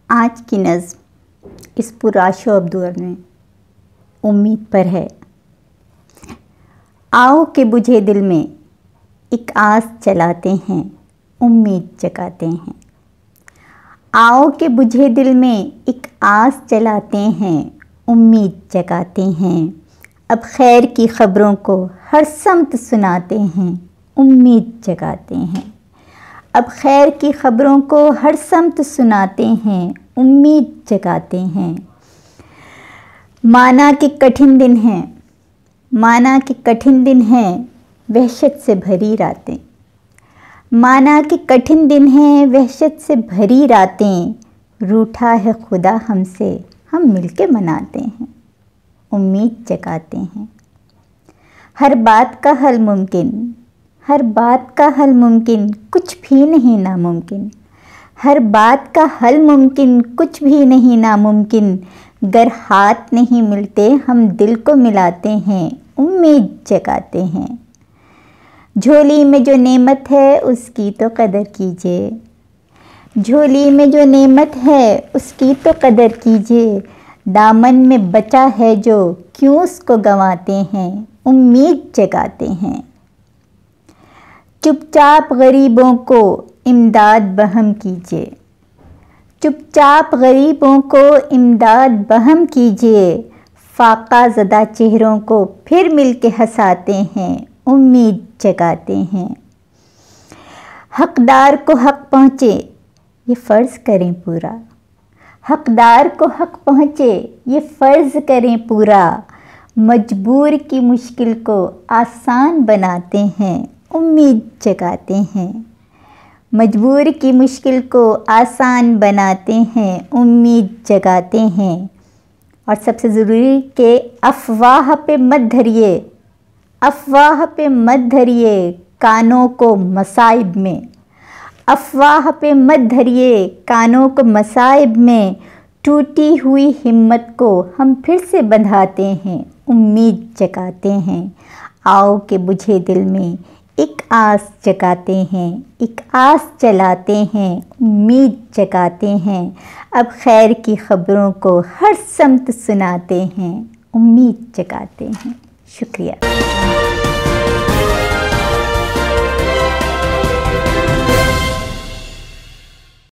آج کی نظم اس پرآشوب دور میں امید پر ہے۔ آؤ کہ بجھے دل میں ایک آس جلاتے ہیں، امید جگاتے ہیں۔ آؤ کہ بجھے دل میں ایک آس جلاتے ہیں، امید جگاتے ہیں۔ اب خیر کی خبروں کو ہر سمت سناتے ہیں، امید جگاتے ہیں۔ اب خیر کی خبروں کو ہر سمت سناتے ہیں، امید جگاتے ہیں۔ مانا کہ کٹھن دن ہیں، مانا کہ کٹھن دن ہیں، وحشت سے بھری راتیں۔ مانا کہ کٹھن دن ہیں، وحشت سے بھری راتیں۔ روٹھا ہے خدا ہم سے، ہم مل کے مناتے ہیں، امید جگاتے ہیں۔ ہر بات کا حل ممکن، ہر بات کا حل ممکن، کچھ بھی نہیں ناممکن۔ ہر بات کا حل ممکن، کچھ بھی نہیں ناممکن۔ گر ہاتھ نہیں ملتے ہم دل کو ملاتے ہیں، امید جگاتے ہیں۔ جھولی میں جو نعمت ہے اس کی تو قدر کیجیے، جھولی میں جو نعمت ہے اس کی تو قدر کیجیے۔ دامن میں بچا ہے جو کیوں اس کو گنواتے ہیں، امید جگاتے ہیں۔ چپ چاپ غریبوں کو امداد بہم کیجیے، چپ چاپ غریبوں کو امداد بہم کیجیے۔ فاقہ زدہ چہروں کو پھر مل کے ہنساتے ہیں، امید جگاتے ہیں۔ حقدار کو حق پہنچے یہ فرض کریں پورا، حقدار کو حق پہنچے یہ فرض کریں پورا۔ مجبور کی مشکل کو آسان بناتے ہیں، امید جگاتے ہیں۔ مجبور کی مشکل کو آسان بناتے ہیں، امید جگاتے ہیں۔ اور سب سے ضروری کہ افواہ پہ مت دھریے، افواہ پہ مت دھریے کانوں کو مصائب میں۔ افواہ پہ مت دھریے کانوں کو مصائب میں۔ ٹوٹی ہوئی ہمت کو ہم پھر سے بندھاتے ہیں، امید جگاتے ہیں۔ آؤ کہ بجھے دل میں ایک آس جگاتے ہیں، ایک آس جلاتے ہیں، امید جگاتے ہیں۔ اب خیر کی خبروں کو ہر سمت سناتے ہیں، امید جگاتے ہیں۔ شکریہ۔